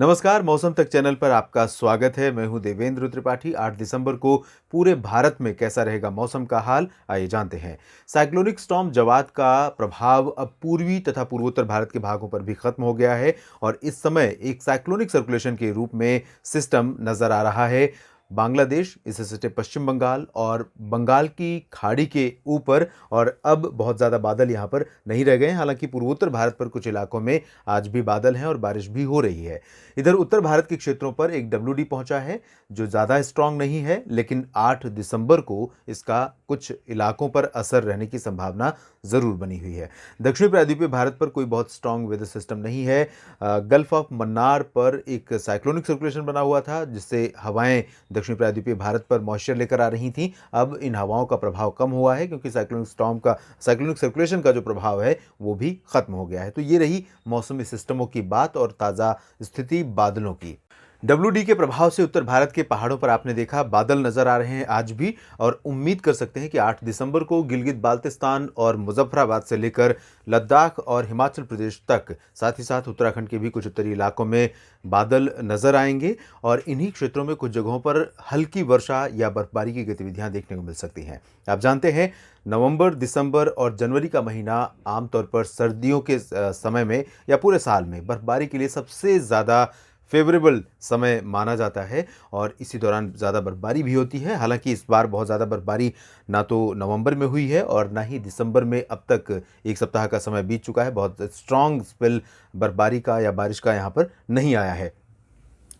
नमस्कार, मौसम तक चैनल पर आपका स्वागत है। मैं हूं देवेंद्र त्रिपाठी। 8 दिसंबर को पूरे भारत में कैसा रहेगा मौसम का हाल, आइए जानते हैं। साइक्लोनिक स्टॉर्म जवाद का प्रभाव अब पूर्वी तथा पूर्वोत्तर भारत के भागों पर भी खत्म हो गया है और इस समय एक साइक्लोनिक सर्कुलेशन के रूप में सिस्टम नजर आ रहा है। बांग्लादेश, इससे सटे पश्चिम बंगाल और बंगाल की खाड़ी के ऊपर, और अब बहुत ज़्यादा बादल यहाँ पर नहीं रह गए हैं। हालांकि पूर्वोत्तर भारत पर कुछ इलाकों में आज भी बादल हैं और बारिश भी हो रही है। इधर उत्तर भारत के क्षेत्रों पर एक WD पहुंचा है जो ज़्यादा स्ट्रांग नहीं है, लेकिन 8 दिसंबर को इसका कुछ इलाकों पर असर रहने की संभावना ज़रूर बनी हुई है। दक्षिणी प्रायद्वीपीय भारत पर कोई बहुत स्ट्रांग वेदर सिस्टम नहीं है। गल्फ ऑफ मन्नार पर एक साइक्लोनिक सर्कुलेशन बना हुआ था जिससे हवाएं दक्षिण प्रायद्वीपीय भारत पर मॉइस्चर लेकर आ रही थीं। अब इन हवाओं का प्रभाव कम हुआ है क्योंकि साइक्लोनिक सर्कुलेशन का जो प्रभाव है वो भी खत्म हो गया है। तो ये रही मौसमी सिस्टमों की बात और ताज़ा स्थिति बादलों की। WD के प्रभाव से उत्तर भारत के पहाड़ों पर आपने देखा बादल नजर आ रहे हैं आज भी, और उम्मीद कर सकते हैं कि 8 दिसंबर को गिलगित बाल्टिस्तान और मुजफ्फराबाद से लेकर लद्दाख और हिमाचल प्रदेश तक, साथ ही साथ उत्तराखंड के भी कुछ उत्तरी इलाकों में बादल नजर आएंगे और इन्हीं क्षेत्रों में कुछ जगहों पर हल्की वर्षा या बर्फबारी की गतिविधियां देखने को मिल सकती हैं। आप जानते हैं, नवंबर, दिसंबर और जनवरी का महीना आमतौर पर सर्दियों के समय में या पूरे साल में बर्फबारी के लिए सबसे ज़्यादा फेवरेबल समय माना जाता है और इसी दौरान ज़्यादा बर्फबारी भी होती है। हालांकि इस बार बहुत ज़्यादा बर्फबारी ना तो नवंबर में हुई है और ना ही दिसंबर में। अब तक एक सप्ताह का समय बीत चुका है, बहुत स्ट्रॉन्ग स्पेल बर्फबारी का या बारिश का यहाँ पर नहीं आया है।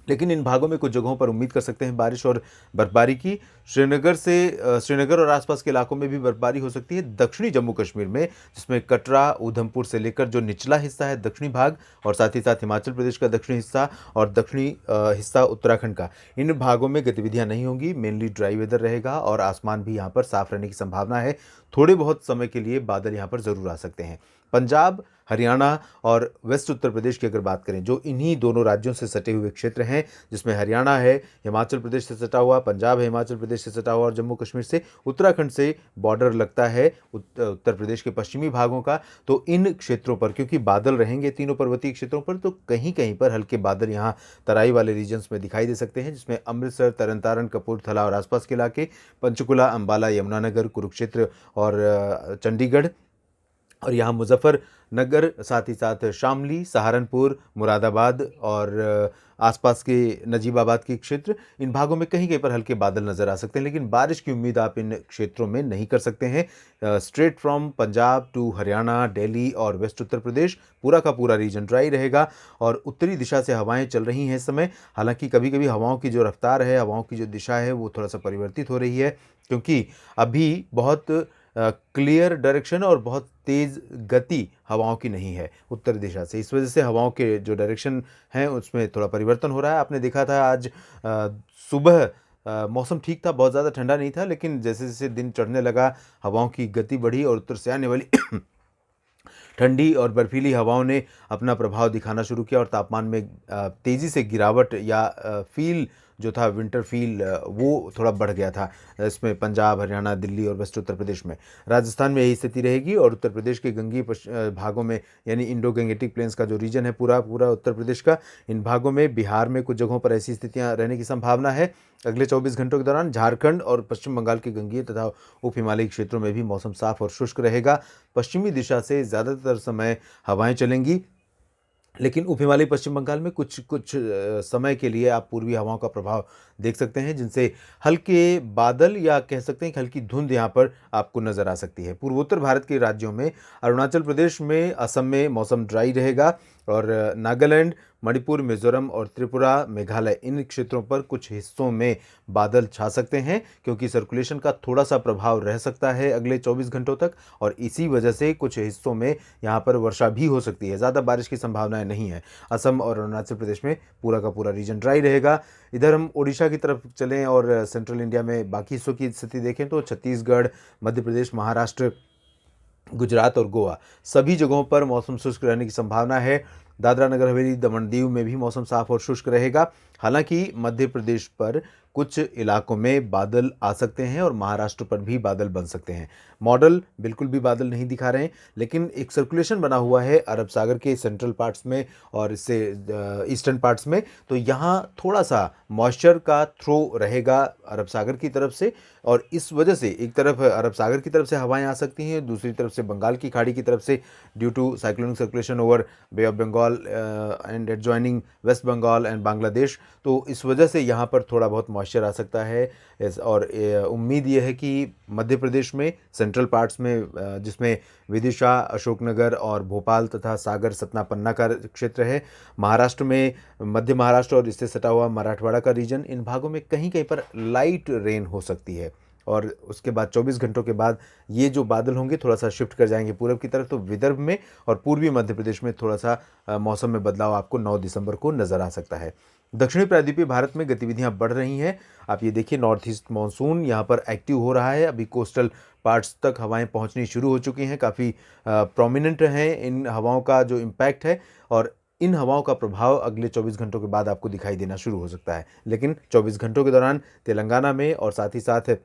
लेकिन इन भागों में कुछ जगहों पर उम्मीद कर सकते हैं बारिश और बर्फबारी की। श्रीनगर और आसपास के इलाकों में भी बर्फबारी हो सकती है। दक्षिणी जम्मू कश्मीर में, जिसमें कटरा, उधमपुर से लेकर जो निचला हिस्सा है दक्षिणी भाग, और साथ ही साथ हिमाचल प्रदेश का दक्षिणी हिस्सा और दक्षिणी हिस्सा उत्तराखंड का, इन भागों में गतिविधियां नहीं होंगी। मेनली ड्राई वेदर रहेगा और आसमान भी यहाँ पर साफ रहने की संभावना है। थोड़े बहुत समय के लिए बादल यहाँ पर जरूर आ सकते हैं। पंजाब, हरियाणा और वेस्ट उत्तर प्रदेश की अगर बात करें, जो इन्हीं दोनों राज्यों से सटे हुए क्षेत्र हैं, जिसमें हरियाणा है हिमाचल प्रदेश से सटा हुआ, पंजाब है हिमाचल प्रदेश से सटा हुआ और जम्मू कश्मीर से उत्तराखंड से बॉर्डर लगता है उत्तर प्रदेश के पश्चिमी भागों का, तो इन क्षेत्रों पर क्योंकि बादल रहेंगे तीनों पर्वतीय क्षेत्रों पर, तो कहीं कहीं पर हल्के बादल यहाँ तराई वाले रीजन्स में दिखाई दे सकते हैं, जिसमें अमृतसर, तरन तारण, कपूरथला और आसपास के इलाके, पंचकुला, अंबाला, यमुनानगर, कुरुक्षेत्र और चंडीगढ़, और यहाँ मुजफ्फरनगर, साथ ही साथ शामली, सहारनपुर, मुरादाबाद और आसपास के नजीबाबाद के क्षेत्र, इन भागों में कहीं कहीं पर हल्के बादल नजर आ सकते हैं, लेकिन बारिश की उम्मीद आप इन क्षेत्रों में नहीं कर सकते हैं। Straight from Punjab to Haryana, Delhi और वेस्ट उत्तर प्रदेश, पूरा का पूरा रीजन ड्राई रहेगा और उत्तरी दिशा से हवाएं चल रही हैं इस समय। हालांकि कभी कभी हवाओं की जो रफ्तार है, हवाओं की जो दिशा है, वो थोड़ा सा परिवर्तित हो रही है क्योंकि अभी बहुत क्लियर डायरेक्शन और बहुत तेज़ गति हवाओं की नहीं है उत्तर दिशा से। इस वजह से हवाओं के जो डायरेक्शन हैं उसमें थोड़ा परिवर्तन हो रहा है। आपने देखा था आज सुबह मौसम ठीक था, बहुत ज़्यादा ठंडा नहीं था, लेकिन जैसे जैसे दिन चढ़ने लगा हवाओं की गति बढ़ी और उत्तर से आने वाली ठंडी और बर्फीली हवाओं ने अपना प्रभाव दिखाना शुरू किया और तापमान में तेज़ी से गिरावट या फील जो था, विंटर फील, वो थोड़ा बढ़ गया था। इसमें पंजाब, हरियाणा, दिल्ली और वेस्ट उत्तर प्रदेश में, राजस्थान में यही स्थिति रहेगी और उत्तर प्रदेश के गंगीय भागों में, यानी इंडो गंगेटिक प्लेन्स का जो रीजन है पूरा पूरा उत्तर प्रदेश का, इन भागों में, बिहार में कुछ जगहों पर ऐसी स्थितियां रहने की संभावना है। अगले 24 घंटों के दौरान झारखंड और पश्चिम बंगाल के गंगीय तथा उप हिमालयी क्षेत्रों में भी मौसम साफ और शुष्क रहेगा। पश्चिमी दिशा से ज़्यादातर समय हवाएं चलेंगी, लेकिन उप हिमालयी पश्चिम बंगाल में कुछ कुछ समय के लिए आप पूर्वी हवाओं का प्रभाव देख सकते हैं, जिनसे हल्के बादल या कह सकते हैं कि हल्की धुंध यहाँ पर आपको नज़र आ सकती है। पूर्वोत्तर भारत के राज्यों में, अरुणाचल प्रदेश में, असम में मौसम ड्राई रहेगा और नागालैंड, मणिपुर, मिजोरम और त्रिपुरा, मेघालय, इन क्षेत्रों पर कुछ हिस्सों में बादल छा सकते हैं क्योंकि सर्कुलेशन का थोड़ा सा प्रभाव रह सकता है अगले 24 घंटों तक, और इसी वजह से कुछ हिस्सों में यहाँ पर वर्षा भी हो सकती है। ज़्यादा बारिश की संभावनाएं नहीं है। असम और अरुणाचल प्रदेश में पूरा का पूरा रीजन ड्राई रहेगा। इधर हम उड़ीसा की तरफ चलें और सेंट्रल इंडिया में बाकी हिस्सों की स्थिति देखें तो छत्तीसगढ़, मध्य प्रदेश, महाराष्ट्र, गुजरात और गोवा, सभी जगहों पर मौसम शुष्क रहने की संभावना है। दादरा नगर हवेली, दमन दीव में भी मौसम साफ और शुष्क रहेगा। हालांकि मध्य प्रदेश पर कुछ इलाकों में बादल आ सकते हैं और महाराष्ट्र पर भी बादल बन सकते हैं। मॉडल बिल्कुल भी बादल नहीं दिखा रहे हैं, लेकिन एक सर्कुलेशन बना हुआ है अरब सागर के सेंट्रल पार्ट्स में और इससे ईस्टर्न पार्ट्स में, तो यहाँ थोड़ा सा मॉइस्चर का थ्रो रहेगा अरब सागर की तरफ से, और इस वजह से एक तरफ अरब सागर की तरफ से हवाएं आ सकती हैं, दूसरी तरफ से बंगाल की खाड़ी की तरफ से due to cyclonic circulation over bay of Bengal and adjoining west Bengal and Bangladesh. तो इस वजह से यहाँ पर थोड़ा बहुत मॉइस्चर आ सकता है। और उम्मीद ये है कि मध्य प्रदेश में सेंट्रल पार्ट्स में जिसमें विदिशा, अशोकनगर और भोपाल तथा सागर, सतना, पन्ना का क्षेत्र है, महाराष्ट्र में मध्य महाराष्ट्र और इससे सटा हुआ मराठवाड़ा का रीजन, इन भागों में कहीं कहीं पर लाइट रेन हो सकती है। और उसके बाद 24 घंटों के बाद ये जो बादल होंगे थोड़ा सा शिफ्ट कर जाएंगे पूरब की तरफ, तो विदर्भ में और पूर्वी मध्य प्रदेश में थोड़ा सा मौसम में बदलाव आपको 9 दिसंबर को नजर आ सकता है। दक्षिणी प्रायद्वीपीय भारत में गतिविधियां बढ़ रही हैं। आप ये देखिए, नॉर्थ ईस्ट मानसून यहाँ पर एक्टिव हो रहा है। अभी कोस्टल पार्ट्स तक हवाएं पहुंचनी शुरू हो चुकी हैं, काफ़ी प्रोमिनेंट हैं इन हवाओं का जो इम्पैक्ट है, और इन हवाओं का प्रभाव अगले 24 घंटों के बाद आपको दिखाई देना शुरू हो सकता है। लेकिन 24 घंटों के दौरान तेलंगाना में और साथ ही साथ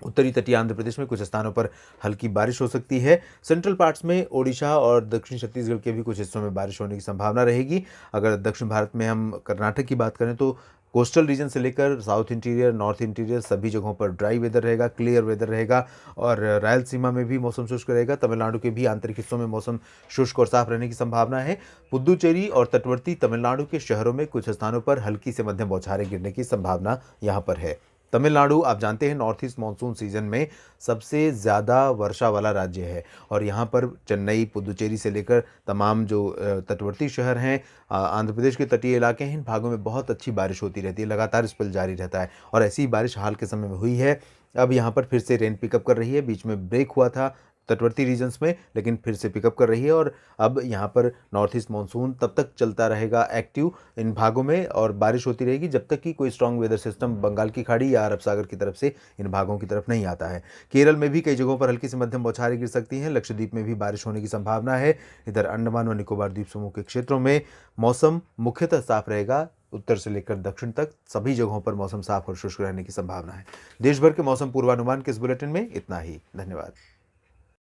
उत्तरी तटीय आंध्र प्रदेश में कुछ स्थानों पर हल्की बारिश हो सकती है। सेंट्रल पार्ट्स में ओडिशा और दक्षिण छत्तीसगढ़ के भी कुछ हिस्सों में बारिश होने की संभावना रहेगी। अगर दक्षिण भारत में हम कर्नाटक की बात करें तो कोस्टल रीजन से लेकर साउथ इंटीरियर, नॉर्थ इंटीरियर सभी जगहों पर ड्राई वेदर रहेगा, क्लियर वेदर रहेगा, और रायलसीमा में भी मौसम शुष्क रहेगा। तमिलनाडु के भी आंतरिक हिस्सों में मौसम शुष्क और साफ रहने की संभावना है। पुदुचेरी और तटवर्ती तमिलनाडु के शहरों में कुछ स्थानों पर हल्की से मध्यम बौछारें गिरने की संभावना यहाँ पर है। तमिलनाडु, आप जानते हैं, नॉर्थ ईस्ट मानसून सीजन में सबसे ज़्यादा वर्षा वाला राज्य है, और यहाँ पर चेन्नई, पुदुचेरी से लेकर तमाम जो तटवर्ती शहर हैं, आंध्र प्रदेश के तटीय इलाके हैं, इन भागों में बहुत अच्छी बारिश होती रहती है, लगातार स्पेल जारी रहता है, और ऐसी बारिश हाल के समय में हुई है। अब यहाँ पर फिर से रेन पिकअप कर रही है, बीच में ब्रेक हुआ था तटवर्ती रीजन्स में, लेकिन फिर से पिकअप कर रही है, और अब यहाँ पर नॉर्थ ईस्ट मानसून तब तक चलता रहेगा एक्टिव इन भागों में, और बारिश होती रहेगी जब तक कि कोई स्ट्रांग वेदर सिस्टम बंगाल की खाड़ी या अरब सागर की तरफ से इन भागों की तरफ नहीं आता है। केरल में भी कई जगहों पर हल्की से मध्यम बौछारें गिर सकती हैं। लक्षद्वीप में भी बारिश होने की संभावना है। इधर अंडमान व निकोबार द्वीप समूह के क्षेत्रों में मौसम मुख्यतः साफ रहेगा। उत्तर से लेकर दक्षिण तक सभी जगहों पर मौसम साफ और शुष्क रहने की संभावना है। देश भर के मौसम पूर्वानुमान के इस बुलेटिन में इतना ही। धन्यवाद।